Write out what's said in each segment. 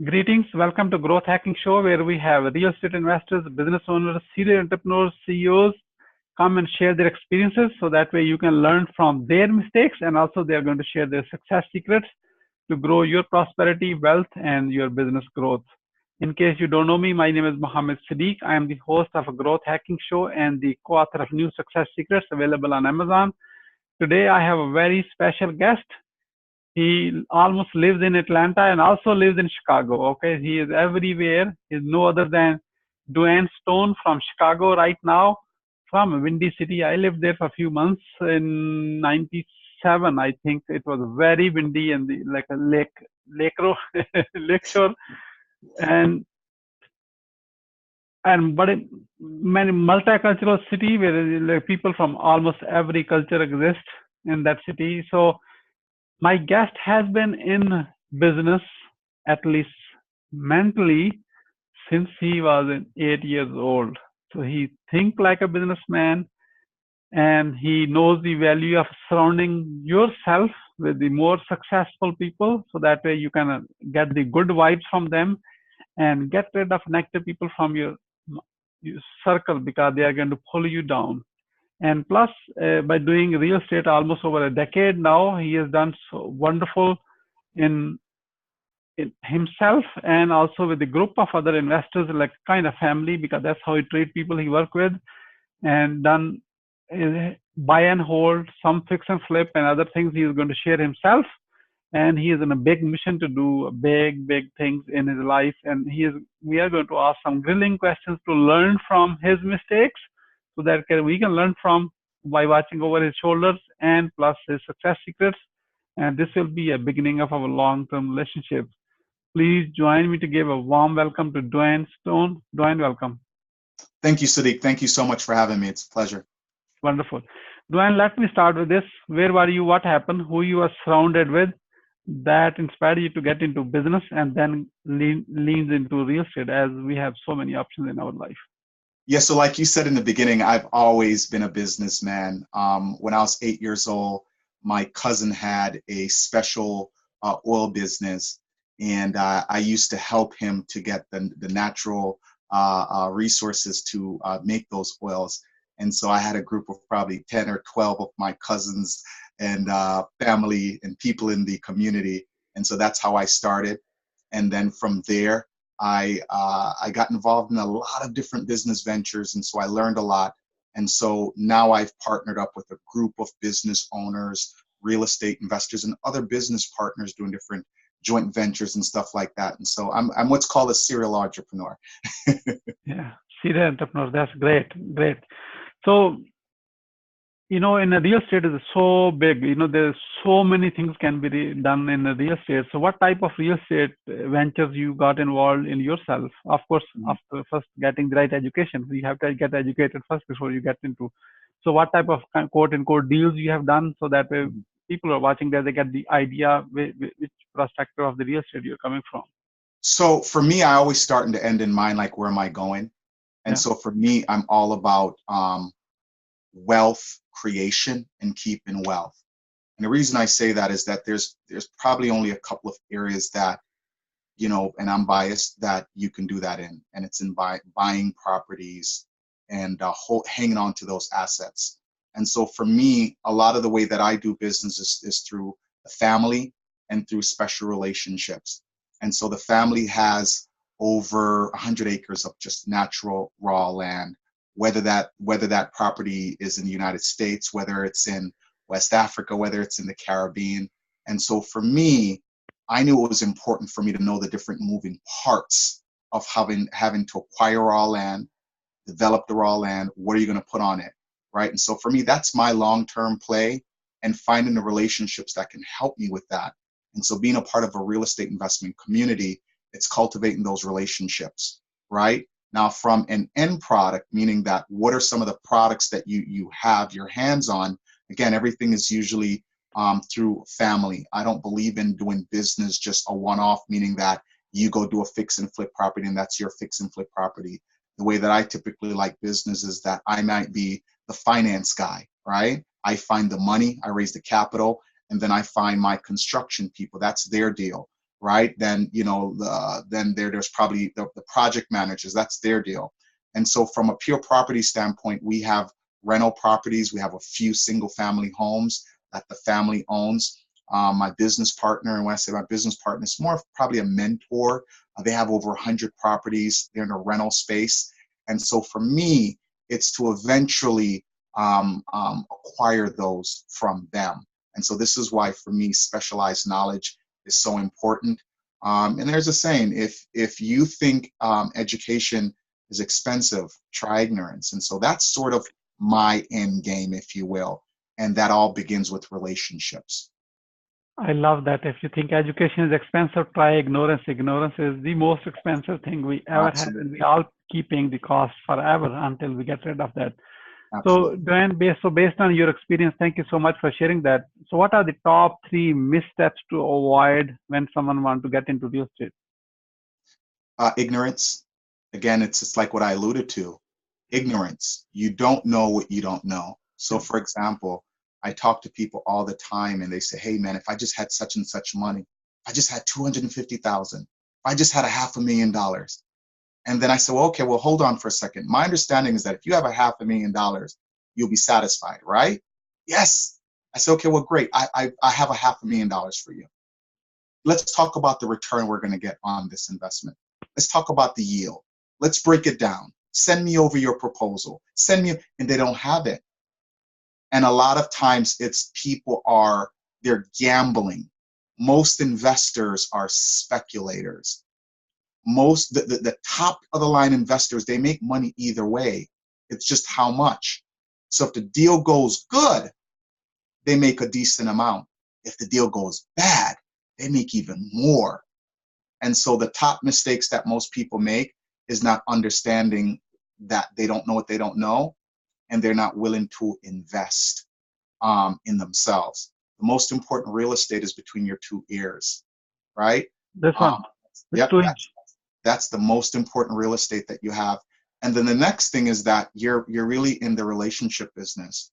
Greetings. Welcome to Growth Hacking Show, where we have real estate investors, business owners, serial entrepreneurs, CEOs come and share their experiences so that way you can learn from their mistakes, and also they are going to share their success secrets to grow your prosperity, wealth, and your business growth. In case you don't know me, my name is Mohammed Siddique. I am the host of a Growth Hacking Show and the co-author of New Success Secrets available on Amazon. Today I have a very special guest. He almost lives in Atlanta and also lives in Chicago. Okay, he is everywhere. He's no other than Duane Stone from Chicago right now, from Windy City. I lived there for a few months in '97. I think it was very windy and like a lakeshore, and but it, many multicultural city where like, people from almost every culture exist in that city. So my guest has been in business at least mentally since he was 8 years old. So he think like a businessman and he knows the value of surrounding yourself with the more successful people so that way you can get the good vibes from them and get rid of negative people from your circle because they are going to pull you down. And plus, by doing real estate almost over a decade now, he has done so wonderful in, in himself and also with the group of other investors, like kind of family, because that's how he treats people he work with, and done buy and hold, some fix and flip, and other things he is going to share himself. And he is in a big mission to do big things in his life. And we are going to ask some grilling questions to learn from his mistakes so that we can learn from by watching over his shoulders and plus his success secrets. And this will be a beginning of our long-term relationship. Please join me to give a warm welcome to Duane Stone. Duane, welcome. Thank you, Siddique. Thank you so much for having me. It's a pleasure. Wonderful. Duane, let me start with this. Where were you? What happened? Who you were surrounded with that inspired you to get into business and then leans into real estate as we have so many options in our life? Yeah, so like you said in the beginning, I've always been a businessman. When I was 8 years old, my cousin had a special oil business, and I used to help him to get the natural resources to make those oils. And so I had a group of probably 10 or 12 of my cousins and family and people in the community. And so that's how I started. And then from there, I got involved in a lot of different business ventures, and so I learned a lot. And so now I've partnered up with a group of business owners, real estate investors, and other business partners doing different joint ventures and stuff like that. And so I'm what's called a serial entrepreneur. Yeah, serial entrepreneur. That's great, great. So in a real estate is so big. There's so many things can be done in a real estate. So what type of real estate ventures you got involved in yourself? Of course, after first getting the right education, you have to get educated first before you get into. So what type of quote unquote deals you have done so that way people are watching there, they get the idea which perspective of the real estate you're coming from. So for me, I always start and end in mind, like, where am I going? And Yeah. so for me, I'm all about wealth creation and keeping wealth. And the reason I say that is that there's probably only a couple of areas that, and I'm biased, that you can do that in, and it's in buying properties and hanging on to those assets. And so for me, a lot of the way that I do business is through the family and through special relationships. And so the family has over 100 acres of just natural raw land, whether that property is in the United States, whether it's in West Africa, whether it's in the Caribbean. And so for me, I knew it was important for me to know the different moving parts of having to acquire raw land, develop the raw land. What are you going to put on it, right? And so for me, that's my long-term play, and finding the relationships that can help me with that. And so being a part of a real estate investment community, it's cultivating those relationships, right? Now, from an end product, meaning that what are some of the products that you have your hands on? Again, everything is usually through family. I don't believe in doing business just a one-off, meaning that you go do a fix and flip property and that's your fix and flip property. The way that I typically like business is that I might be the finance guy, right? I find the money, I raise the capital, and then I find my construction people. That's their deal. right? Then, then there's probably the project managers, that's their deal. And so from a pure property standpoint, we have rental properties. We have a few single family homes that the family owns. My business partner, and when I say my business partner, it's more of probably a mentor. They have over 100 properties. They're in a rental space. And so for me, it's to eventually acquire those from them. And so this is why, for me, specialized knowledge is so important. And there's a saying, if you think education is expensive, try ignorance. And so that's sort of my end game, if you will. And that all begins with relationships. I love that. If you think education is expensive, try ignorance. Ignorance is the most expensive thing we ever had, Absolutely. and we all keep paying the cost forever until we get rid of that. So, Absolutely. Duane, based on your experience, thank you so much for sharing that. So, what are the top 3 missteps to avoid when someone wants to get into real estate? Ignorance. Again, it's just like what I alluded to. Ignorance. You don't know what you don't know. So, for example, I talk to people all the time and they say, hey, man, if I just had such and such money, if I just had 250,000, if I just had $500,000. And then I said, well, okay, well, hold on for a second. My understanding is that if you have $500,000, you'll be satisfied, right? Yes. I said, okay, well, great. I have $500,000 for you. Let's talk about the return we're going to get on this investment. Let's talk about the yield. Let's break it down. Send me over your proposal. And they don't have it. And a lot of times it's they're gambling. Most investors are speculators. The top of the line investors, they make money either way. It's just how much. So if the deal goes good, they make a decent amount. If the deal goes bad, they make even more. And so the top mistakes that most people make is not understanding that they don't know what they don't know, and they're not willing to invest in themselves. The most important real estate is between your 2 ears, right? This one. Yep, that's the most important real estate that you have. And then the next thing is that you're really in the relationship business.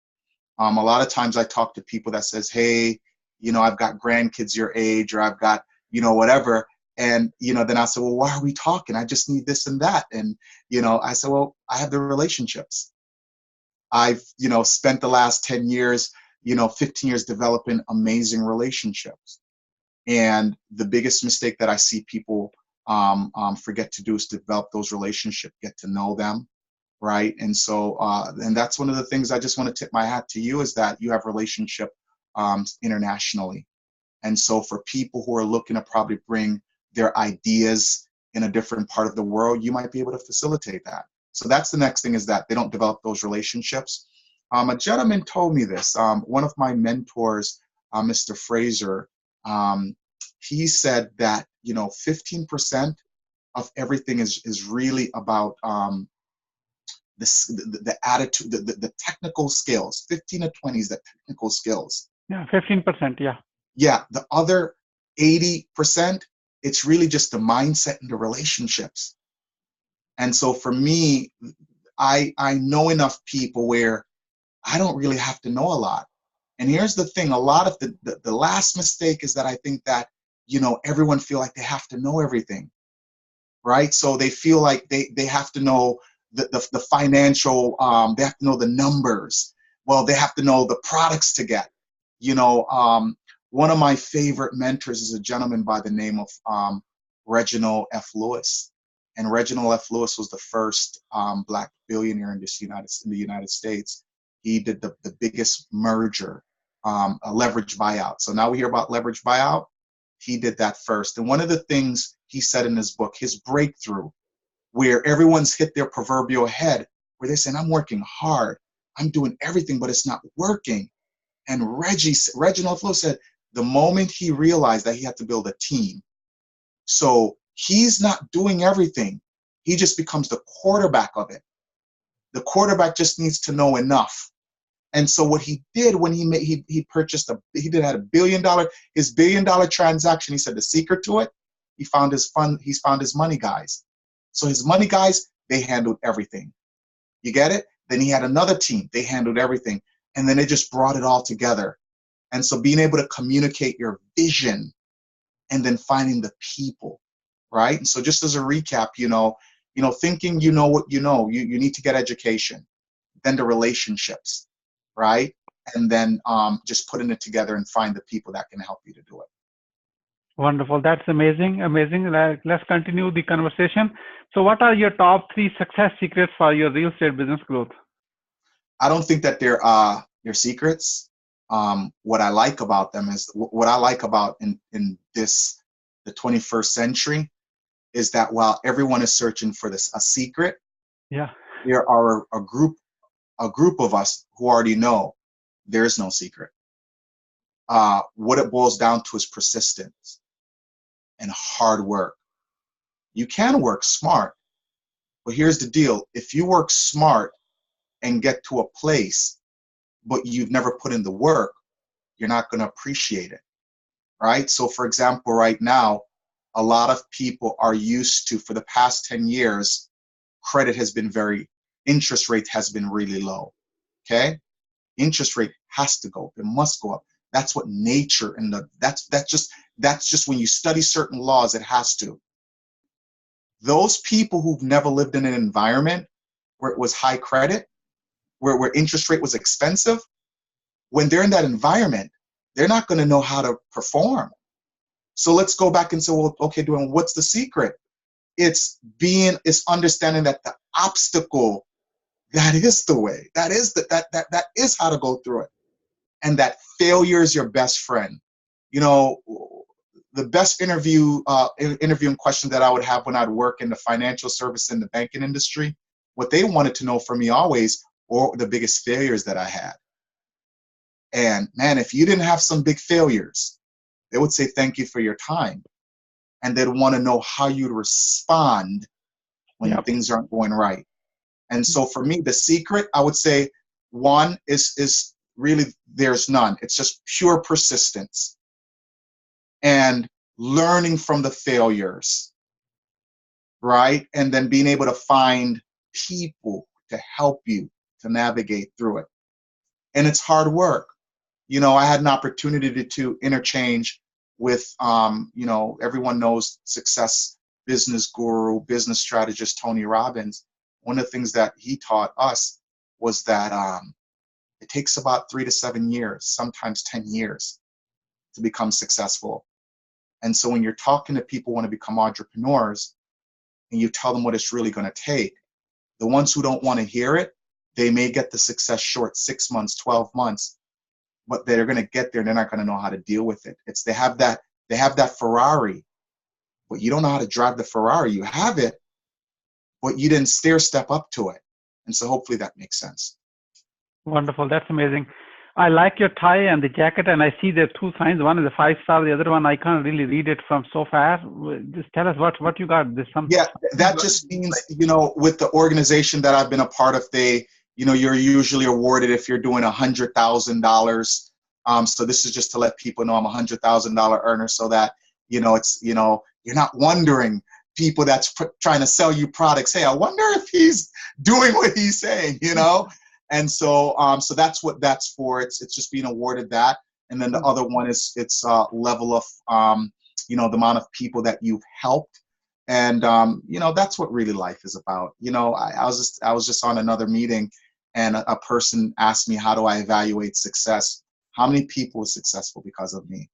A lot of times I talk to people that says, hey, I've got grandkids your age, or I've got, whatever. And, then I say, well, why are we talking? I just need this and that. And, I said, well, I have the relationships. I've, spent the last 10 years, 15 years developing amazing relationships. And the biggest mistake that I see people forget to do is develop those relationships, get to know them, right? And so, and that's one of the things I just want to tip my hat to you, is that you have relationship internationally. And so for people who are looking to probably bring their ideas in a different part of the world, you might be able to facilitate that. So that's the next thing, is that they don't develop those relationships. A gentleman told me this, one of my mentors, Mr. Fraser, he said that, 15% of everything is really about the attitude, the technical skills. 15 to 20 is the technical skills. Yeah, 15%. Yeah. Yeah, the other 80%, it's really just the mindset and the relationships. And so for me, I know enough people where I don't really have to know a lot. And here's the thing, a lot of the last mistake is that I think that, everyone feel like they have to know everything, right? So they feel like they have to know the financial, they have to know the numbers. Well, they have to know the products to get. One of my favorite mentors is a gentleman by the name of Reginald F. Lewis. And Reginald F. Lewis was the first Black billionaire in the United States. He did the biggest merger, a leverage buyout. So now we hear about leverage buyout. He did that first. And one of the things he said in his book, his breakthrough, where everyone's hit their proverbial head, where they're saying, I'm working hard, I'm doing everything, but it's not working. And Reginald F. Lewis said, the moment he realized that he had to build a team, so he's not doing everything, he just becomes the quarterback of it. The quarterback just needs to know enough. And so what he did when he purchased his $1 billion transaction, he said the secret to it, he's found his money guys. So his money guys, they handled everything. You get it? Then he had another team, they handled everything. And then they just brought it all together. And so being able to communicate your vision and then finding the people, right? And so just as a recap, thinking what you need to get education, then the relationships, right? And then just putting it together and find the people that can help you to do it. Wonderful. That's amazing. Amazing. Let's continue the conversation. So what are your top 3 success secrets for your real estate business growth? I don't think that they're secrets. What I like about them is what I like about in the 21st century is that while everyone is searching for a secret, yeah, there are a group of us who already know there's no secret. What it boils down to is persistence and hard work. You can work smart, but here's the deal. If you work smart and get to a place, but you've never put in the work, you're not going to appreciate it, right? So for example, right now, a lot of people are used to, for the past 10 years, interest rate has been really low, okay? Interest rate has to go up, it must go up. That's what nature, and that's just when you study certain laws, it has to. Those people who've never lived in an environment where it was high credit, where interest rate was expensive, when they're in that environment, they're not going to know how to perform. So let's go back and say, well, okay, Duane, what's the secret? It's understanding that the obstacle, that is the way, that is how to go through it. And that failure is your best friend. The best interviewing question that I would have when I'd work in the financial service and the banking industry, what they wanted to know from me always, or the biggest failures that I had. And man, if you didn't have some big failures, they would say, thank you for your time. And they'd want to know how you'd respond when things aren't going right. And so for me, the secret, I would say, one is really, there's none. It's just pure persistence and learning from the failures, right? And then being able to find people to help you to navigate through it. And it's hard work. I had an opportunity to interchange with, everyone knows success business guru, business strategist, Tony Robbins. One of the things that he taught us was that it takes about 3 to 7 years, sometimes 10 years to become successful. And so when you're talking to people who want to become entrepreneurs and you tell them what it's really going to take, the ones who don't want to hear it, they may get the success short 6 months, 12 months, but they're going to get there and they're not going to know how to deal with it. They have that Ferrari, but you don't know how to drive the Ferrari. You have it, but you didn't step up to it. And so hopefully that makes sense. Wonderful. That's amazing. I like your tie and the jacket, and I see there are 2 signs. One is a 5-star, the other one I can't really read it from so far. Just tell us what you got. Yeah, that just means, with the organization that I've been a part of, you're usually awarded if you're doing $100,000. So this is just to let people know I'm a $100,000 earner, so that, you're not wondering, people that's trying to sell you products, hey, I wonder if he's doing what he's saying, And so that's what that's for. It's just being awarded that. And then the other one is it's level of, the amount of people that you've helped. And, that's what really life is about. I was just on another meeting, and a person asked me, how do I evaluate success? How many people are successful because of me?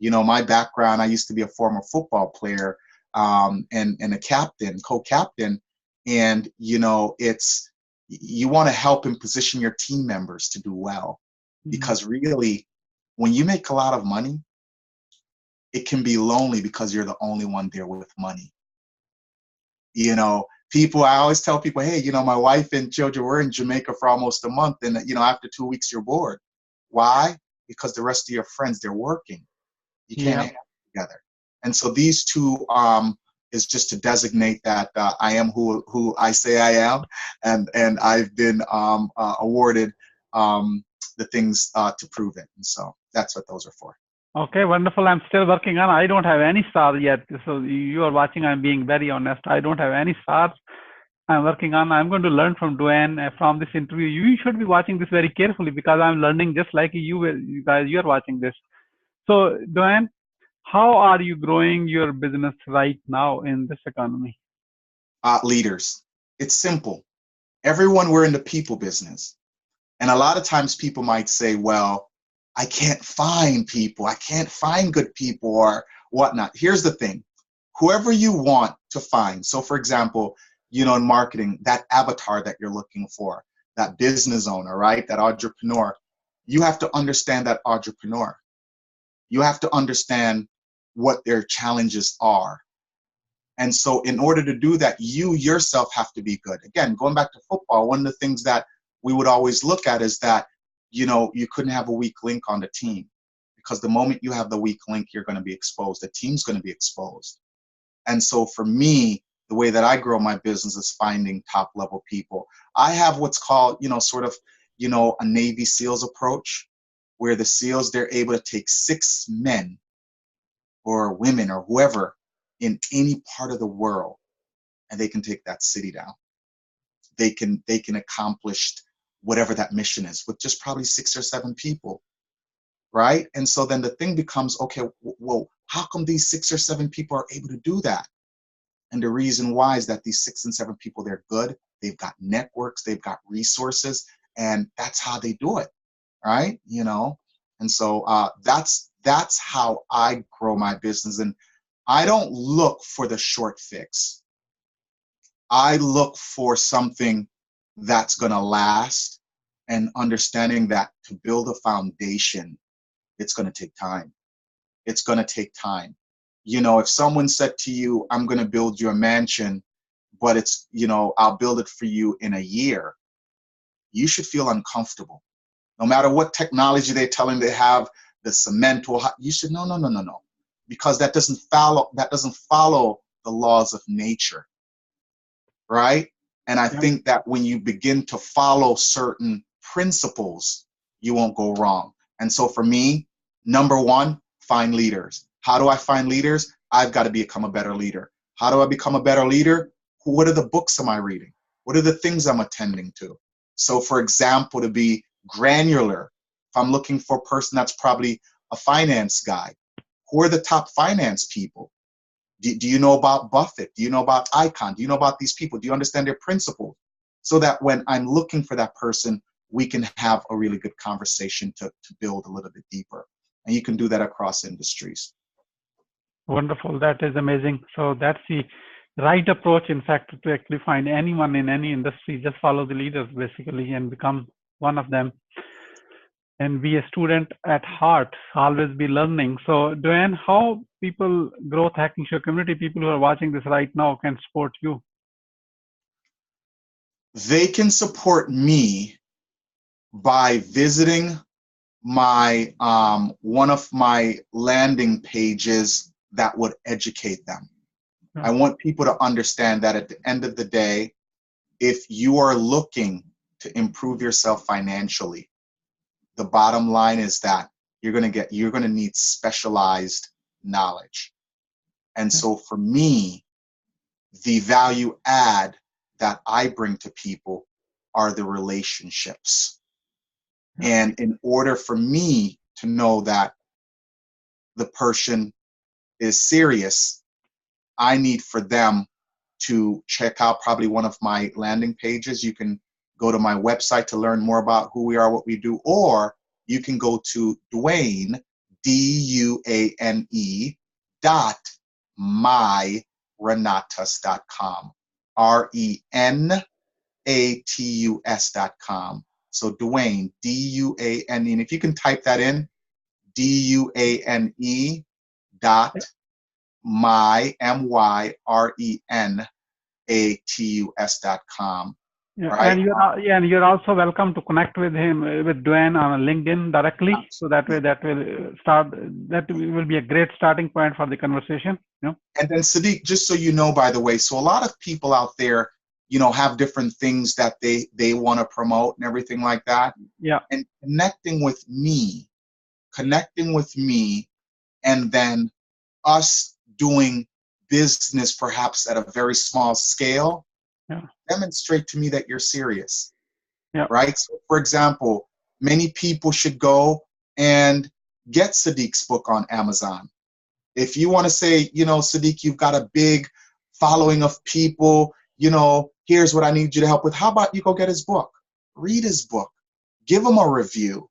My background, I used to be a former football player, and a captain, co-captain. And, you want to help and position your team members to do well, because really, when you make a lot of money, it can be lonely because you're the only one there with money. I always tell people, hey, my wife and children were in Jamaica for almost a month, and after 2 weeks you're bored. Why? Because the rest of your friends, they're working. You can't hang out together. And so these two is just to designate that I am who I say I am, and I've been awarded the things to prove it. And so that's what those are for. Okay, wonderful. I'm still working on. I don't have any stars yet. So you are watching. I'm being very honest. I don't have any stars. I'm working on. I'm going to learn from Duane from this interview. You should be watching this very carefully, because I'm learning just like you guys. You are watching this. So Duane, how are you growing your business right now in this economy? Leaders. It's simple. Everyone, we're in the people business. And a lot of times people might say, well, I can't find people. I can't find good people or whatnot. Here's the thing. Whoever you want to find. So for example, in marketing, that avatar that you're looking for, that business owner, right? That entrepreneur, you have to understand that entrepreneur. You have to understand what their challenges are. And so in order to do that, you yourself have to be good. Again, going back to football, one of the things that we would always look at is that, you couldn't have a weak link on the team, because the moment you have the weak link, you're going to be exposed. The team's going to be exposed. And so for me, the way that I grow my business is finding top level people. I have what's called, a Navy SEALs approach, where the SEALs, they're able to take 6 men or women or whoever in any part of the world, and they can take that city down. They can accomplish whatever that mission is with just probably 6 or 7 people, right? And so then the thing becomes, okay, well, how come these 6 or 7 people are able to do that? And the reason why is that these 6 and 7 people, they're good. They've got networks, they've got resources, and that's how they do it, right? And so that's how I grow my business. And I don't look for the short fix. I look for something that's going to last, and understanding that to build a foundation, it's going to take time. It's going to take time. If someone said to you, I'm going to build you a mansion, but it's, I'll build it for you in a year, you should feel uncomfortable. No matter what technology they tell them they have, the cement will, you should, no. Because that doesn't follow the laws of nature, right? And I think that when you begin to follow certain principles, you won't go wrong. And so for me, number one, find leaders. How do I find leaders? I've got to become a better leader. How do I become a better leader? What are the books am I reading? What are the things I'm attending to? So for example, to be granular, if I'm looking for a person that's probably a finance guy, who are the top finance people? Do you know about Buffett? Do you know about Icon? Do you know about these people? Do you understand their principles? So that when I'm looking for that person, we can have a really good conversation to build a little bit deeper. And you can do that across industries. Wonderful. That is amazing. So that's the right approach, in fact, to actually find anyone in any industry. Just follow the leaders, basically, and become one of them. And be a student at heart, always be learning. So Duane, how people, growth hacking show community, people who are watching this right now, can support you? They can support me by visiting my one of my landing pages that would educate them. I want people to understand that at the end of the day, if you are looking to improve yourself financially, the bottom line is that you're going to need specialized knowledge. And so for me, the value add that I bring to people are the relationships. And in order for me to know that the person is serious, I need for them to check out probably one of my landing pages. You can go to my website to learn more about who we are, what we do, or you can go to Duane, Duane, myrenatus.com, RENATUS.com. So Duane, Duane, and if you can type that in, DUANE dot MYRENATUS.com. Right? And you're also welcome to connect with him, with Duane, on LinkedIn directly. Absolutely. So that way, that will be a great starting point for the conversation. And then Siddique, just so you know, by the way, so a lot of people out there, have different things that they want to promote and everything like that. Yeah. And connecting with me, and then us doing business perhaps at a very small scale, demonstrate to me that you're serious, right? So for example, many people should go and get Siddique's book on Amazon. If you want to say, Siddique, you've got a big following of people, here's what I need you to help with. How about you go get his book, read his book, give him a review,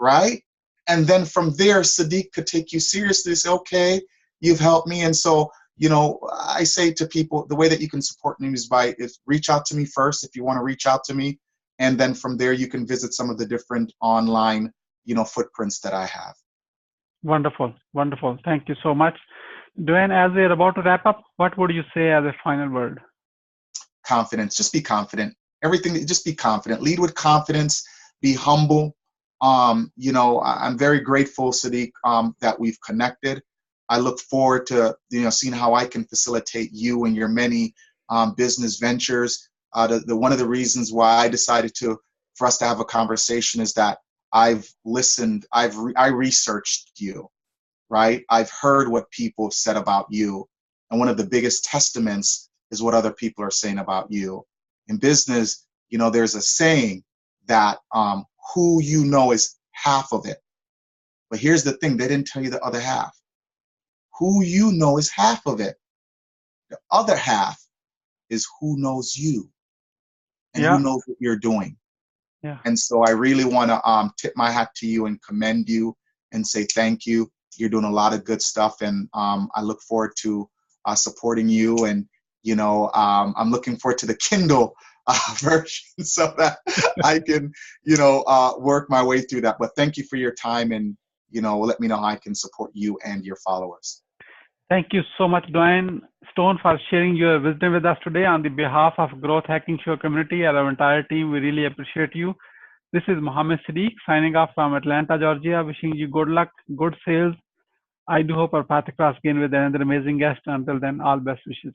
right? And then from there, Siddique could take you seriously, say, okay, you've helped me. And so, I say to people, the way that you can support me is reach out to me first if you want to reach out to me. And then from there, you can visit some of the different online, footprints that I have. Wonderful. Wonderful. Thank you so much. Duane, as we're about to wrap up, what would you say as a final word? Confidence. Just be confident. Everything, just be confident. Lead with confidence. Be humble. I'm very grateful, Siddique, that we've connected. I look forward to seeing how I can facilitate you and your many business ventures. One of the reasons why I decided for us to have a conversation is that I've listened. I researched you, right? I've heard what people have said about you, and one of the biggest testaments is what other people are saying about you. In business, there's a saying that who you know is half of it. But here's the thing, they didn't tell you the other half. Who you know is half of it. The other half is who knows you and who knows what you're doing. Yeah. And so I really want to tip my hat to you and commend you and say thank you. You're doing a lot of good stuff, and I look forward to supporting you. And I'm looking forward to the Kindle version so that I can work my way through that. But thank you for your time, and let me know how I can support you and your followers. Thank you so much, Duane Stone, for sharing your wisdom with us today. On the behalf of Growth Hacking Show community and our entire team, we really appreciate you. This is Mohammed Siddique signing off from Atlanta, Georgia, wishing you good luck, good sales. I do hope our path across again with another amazing guest. Until then, all best wishes.